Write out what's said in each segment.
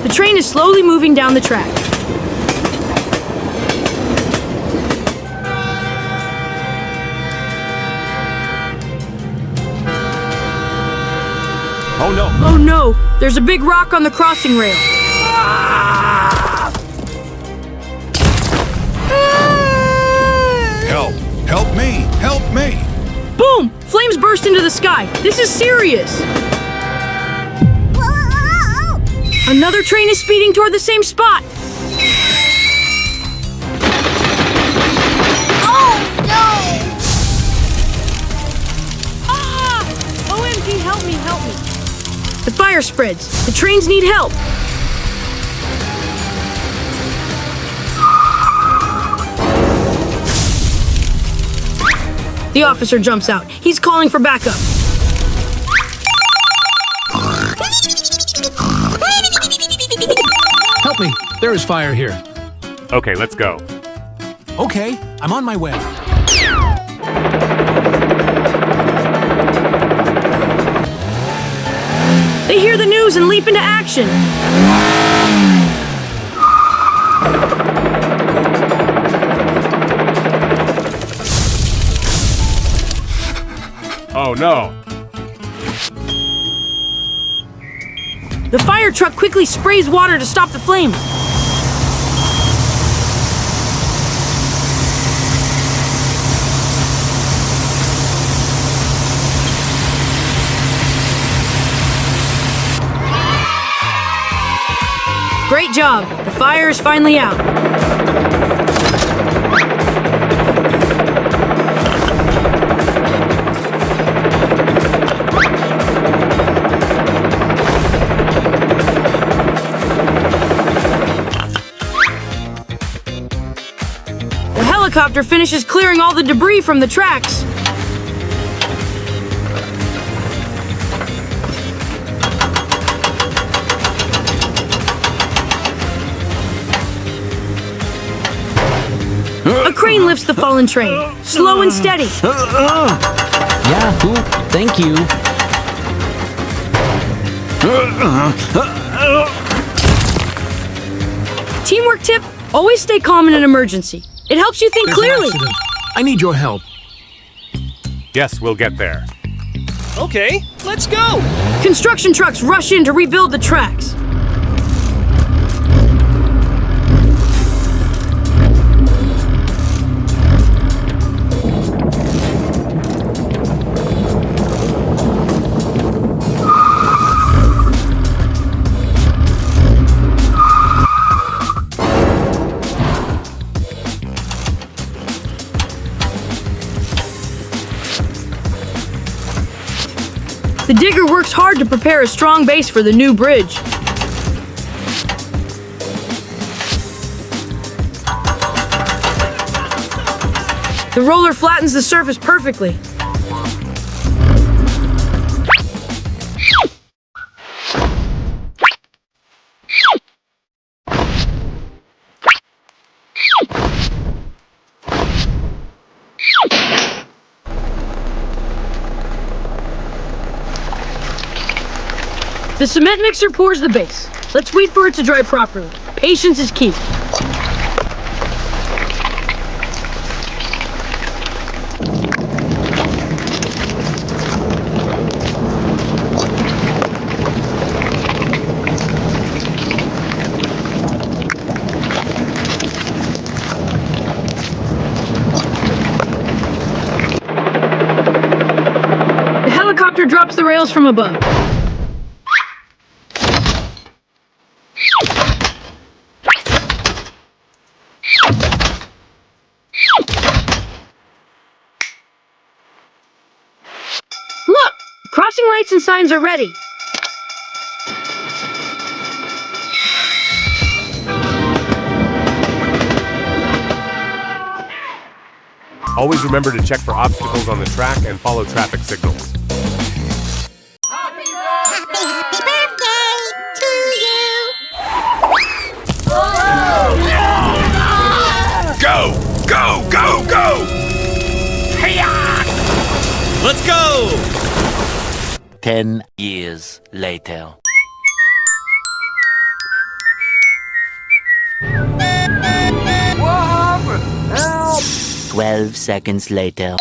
The train is slowly moving down the track. Oh no! Oh no! There's a big rock on the crossing rail. Help! Help me! Help me! Boom! Flames burst into the sky. This is serious. Another train is speeding toward the same spot. Oh no! Ah! OMG, help me, help me. The fire spreads. The trains need help. The officer jumps out. He's calling for backup. Help me! There is fire here. Okay, let's go. Okay, I'm on my way. They hear the news and leap into action. Oh no! The fire truck quickly sprays water to stop the flames. Great job! The fire is finally out. The helicopter finishes clearing all the debris from the tracks. A crane lifts the fallen train, slow and steady. Yahoo! Thank you. Teamwork tip, always stay calm in an emergency. It helps you think There's an clearly. accident. I need your help. Yes, we'll get there. Okay, let's go! Construction trucks rush in to rebuild the tracks. The digger works hard to prepare a strong base for the new bridge. The roller flattens the surface perfectly. The cement mixer pours the base. Let's wait for it to dry properly. Patience is key. The helicopter drops the rails from above. Look! Crossing lights and signs are ready. Always remember to check for obstacles on the track and follow traffic signals. Happy birthday to you! Go! Go! Go! Go! Let's go! 10 years later. Help! 12 seconds later.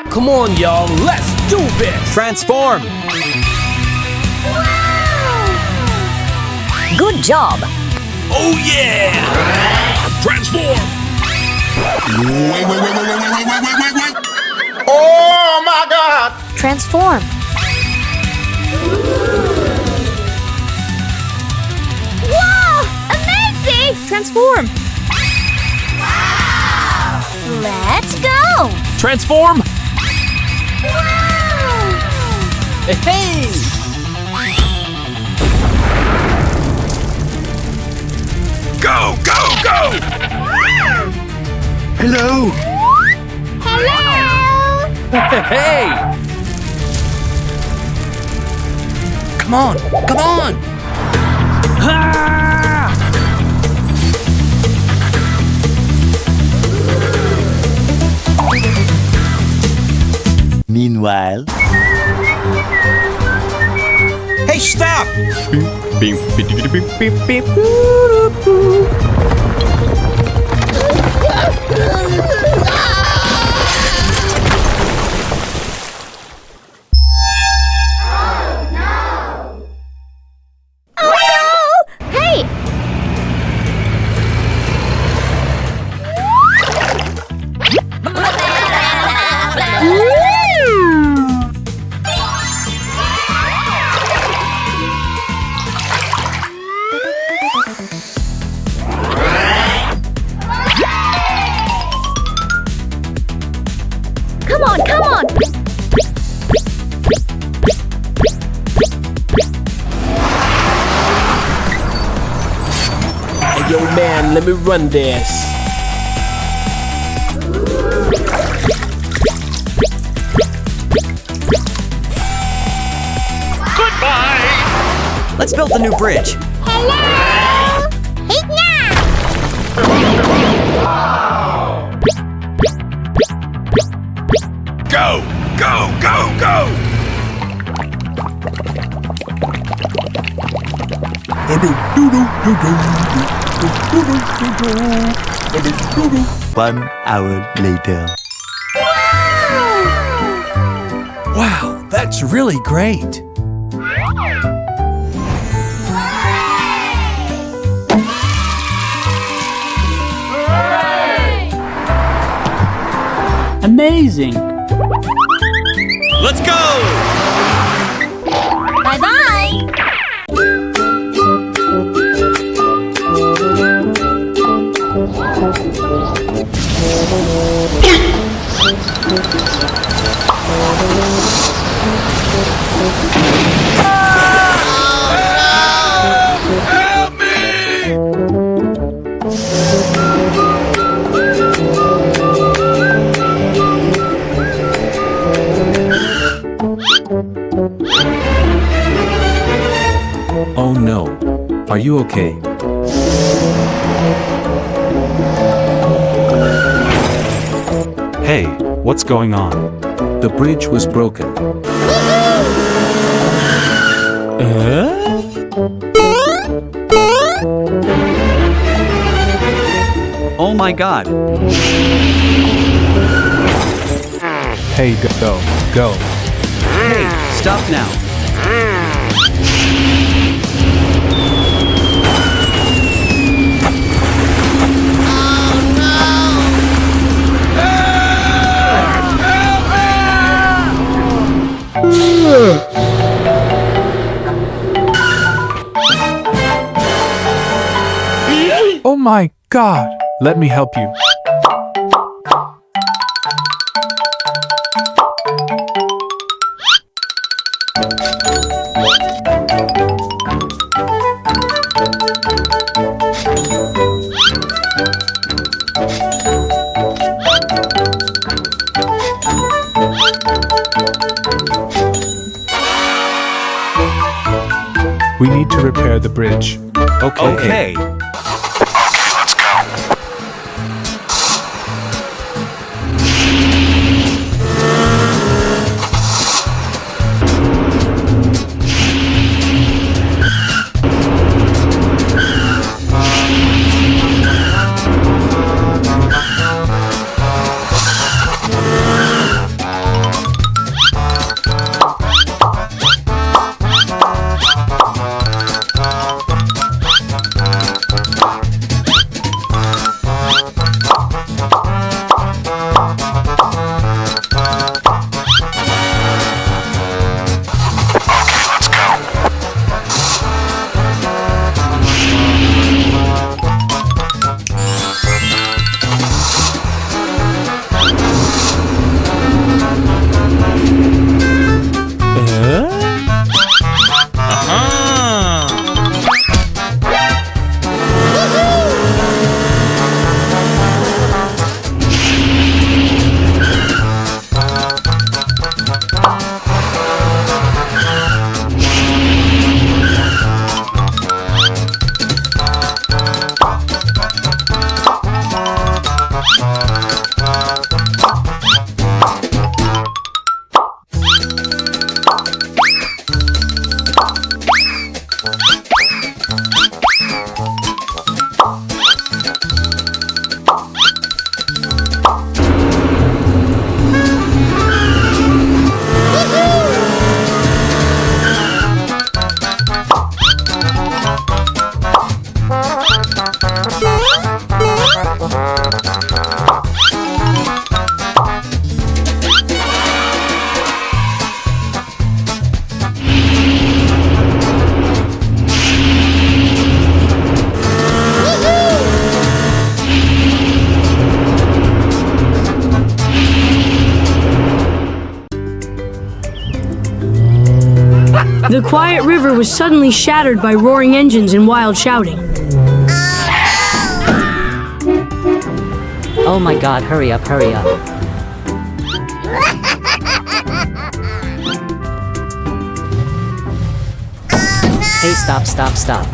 Come on, y'all. Let's do this. Transform. Good job. Oh, yeah. Transform! Wait. Oh my God! Transform. Whoa! Amazing! Transform. Let's go! Transform. Wow! Hey. Go! Hello. Hello! Hey. Come on! Ha! Meanwhile. Hey, stop. Oh no! Hey! Come on. Hey, yo, man, let me run this. Let's build the new bridge. Hello! Hey now! Go! One hour later. Wow, that's really great. Amazing. Let's go. Bye-bye! Oh no. Are you okay? Hey, what's going on? The bridge was broken. Oh my God. Hey, go. Hey, stop now. Oh my God. Let me help you. We need to repair the bridge. Okay. Let's go. The quiet river was suddenly shattered by roaring engines and wild shouting. Oh my god, hurry up, hurry up. Hey, stop, stop, stop.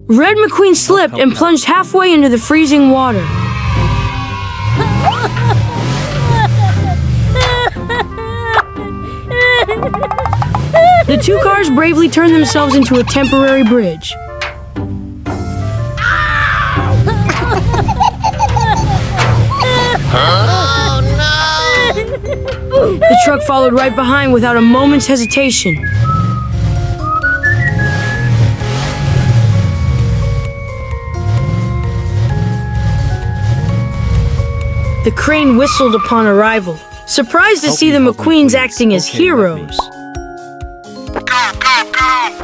Red McQueen slipped and plunged halfway into the freezing water. The two cars bravely turned themselves into a temporary bridge. The truck followed right behind without a moment's hesitation. The crane whistled upon arrival, surprised to see the McQueens acting as heroes.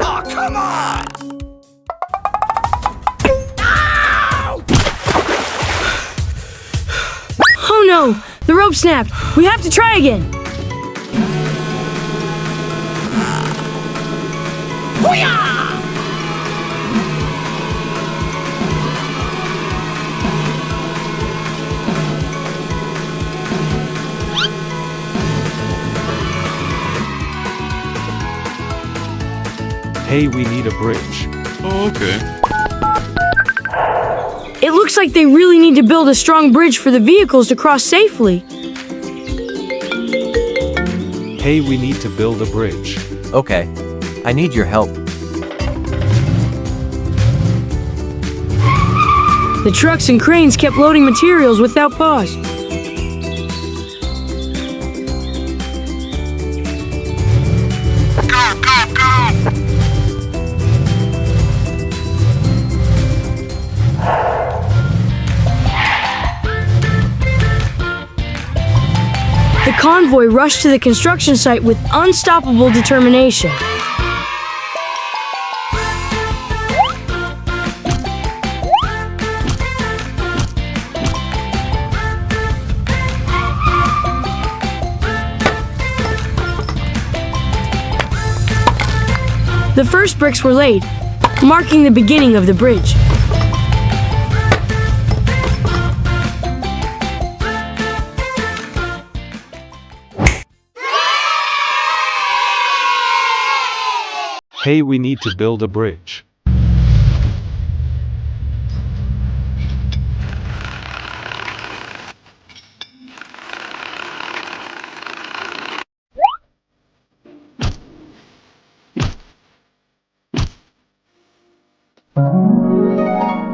Oh, come on! Oh no! The rope snapped! We have to try again! Hey, we need a bridge. Oh, okay. It looks like they really need to build a strong bridge for the vehicles to cross safely. Hey, we need to build a bridge. Okay. I need your help. The trucks and cranes kept loading materials without pause. The convoy rushed to the construction site with unstoppable determination. The first bricks were laid, marking the beginning of the bridge. Hey, we need to build a bridge.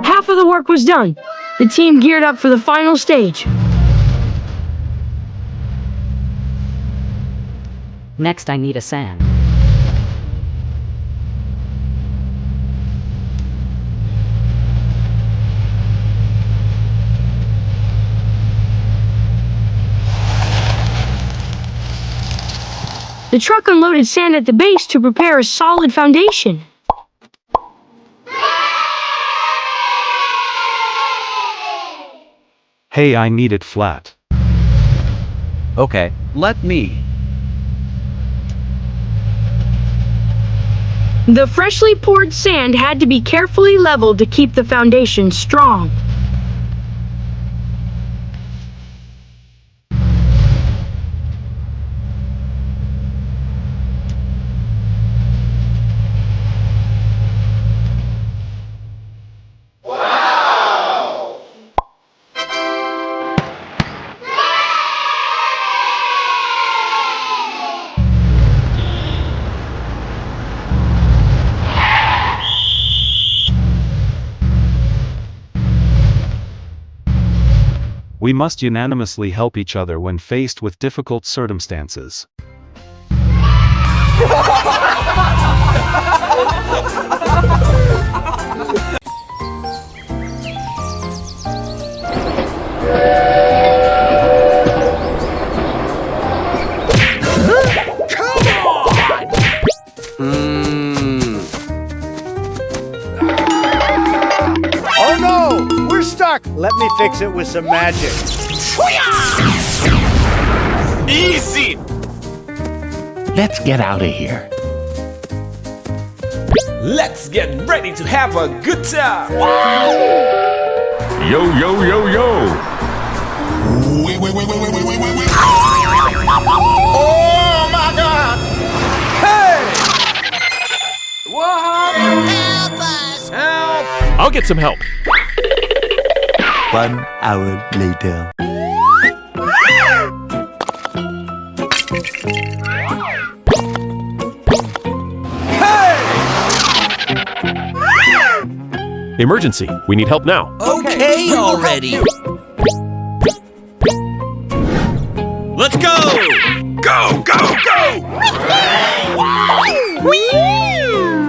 Half of the work was done. The team geared up for the final stage. Next, I need a sand. The truck unloaded sand at the base to prepare a solid foundation. Hey, I need it flat. Okay. Let me. The freshly poured sand had to be carefully leveled to keep the foundation strong. We must unanimously help each other when faced with difficult circumstances. Oh no! We're stuck! Let Let me fix it with some magic. Easy! Let's get out of here. Let's get ready to have a good time. Yo, yo, yo, yo! Wait. Oh my god! Help us! I'll get some help. 1 hour later. Emergency. We need help now. Okay already. Let's go! Go, go, go!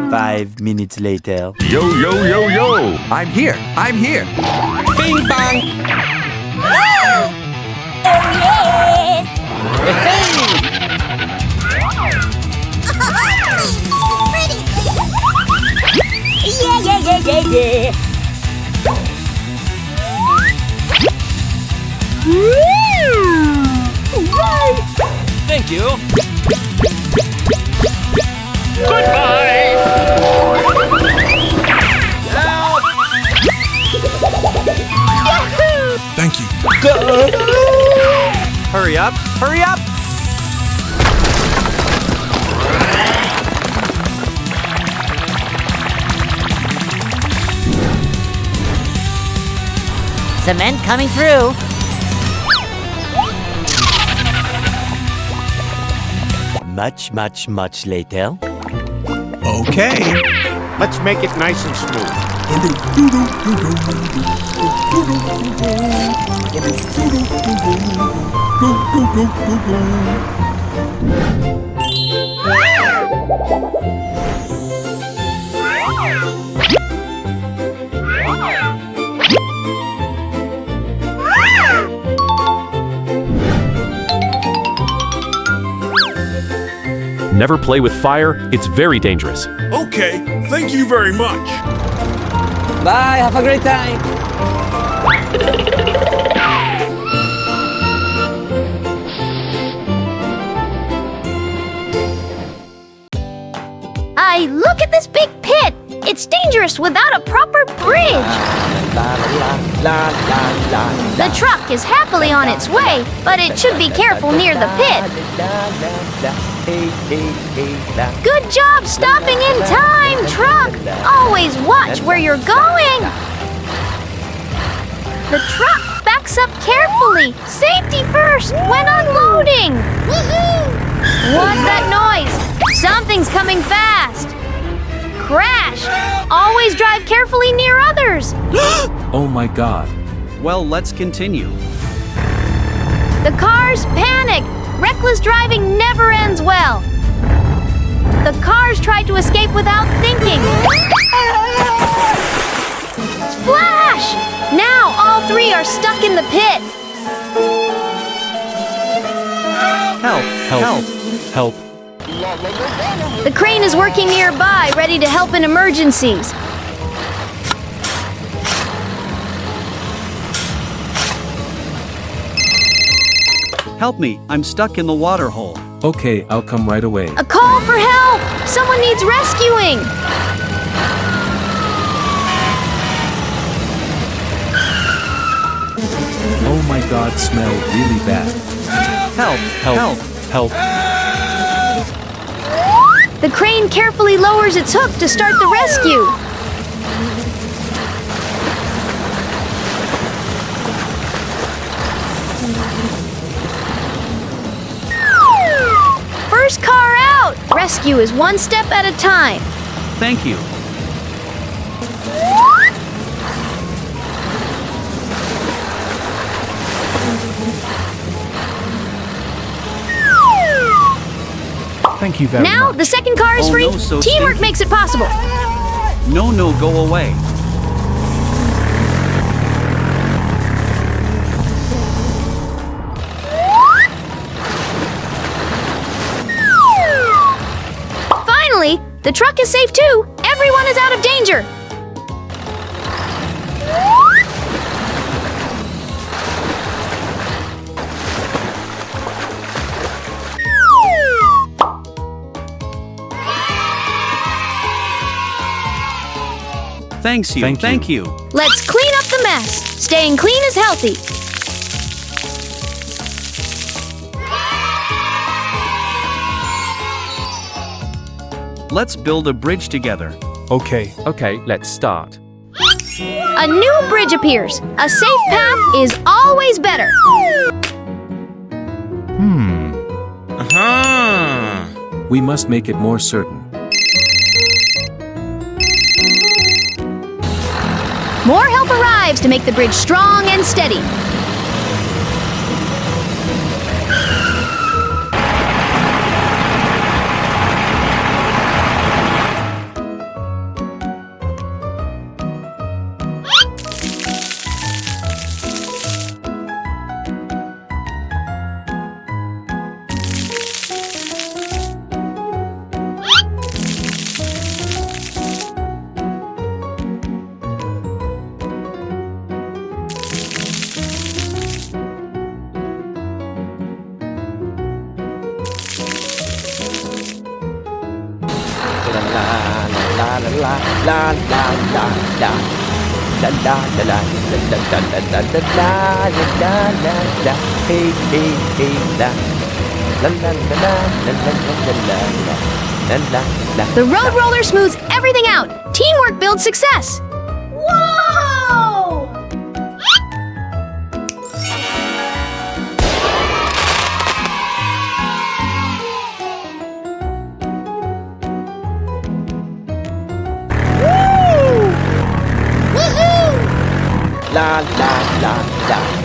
5 minutes later. Yo, yo, yo, yo! I'm here. Bing bang. Yeah. Thank you. Goodbye. Thank you. Hurry up! Hurry up! Cement coming through. Much later. Okay. Let's make it nice and smooth. Never play with fire. It's very dangerous. Okay. Thank you very much. Bye, have a great time. Look at this big pit! It's dangerous without a proper bridge! The truck is happily on its way, but it should be careful near the pit. Good job stopping in time, truck! Always watch where you're going! The truck backs up carefully. Safety first when unloading! What's that noise? Something's coming fast! Crash! Always drive carefully near others! Oh my god. Well, let's continue. The cars panic! Reckless driving never ends well! The cars try to escape without thinking! Splash! Now all three are stuck in the pit! Help. The crane is working nearby, ready to help in emergencies. Help me, I'm stuck in the water hole. Okay, I'll come right away. A call for help! Someone needs rescuing! Oh my god, smell really bad. Help. The crane carefully lowers its hook to start the rescue. First car out! Rescue is one step at a time. Thank you. Thank you very Now much. the second car is Oh, free. no, so Teamwork stinky. makes it possible. No, go away. Finally, the truck is safe too. Everyone is out of danger. Thanks you. Thank you. Let's clean up the mess. Staying clean is healthy. Let's build a bridge together. Okay, let's start. A new bridge appears. A safe path is always better. We must make it more certain. More help arrives to make the bridge strong and steady. The road roller smooths everything out. Teamwork builds success. Whoa! La la la la.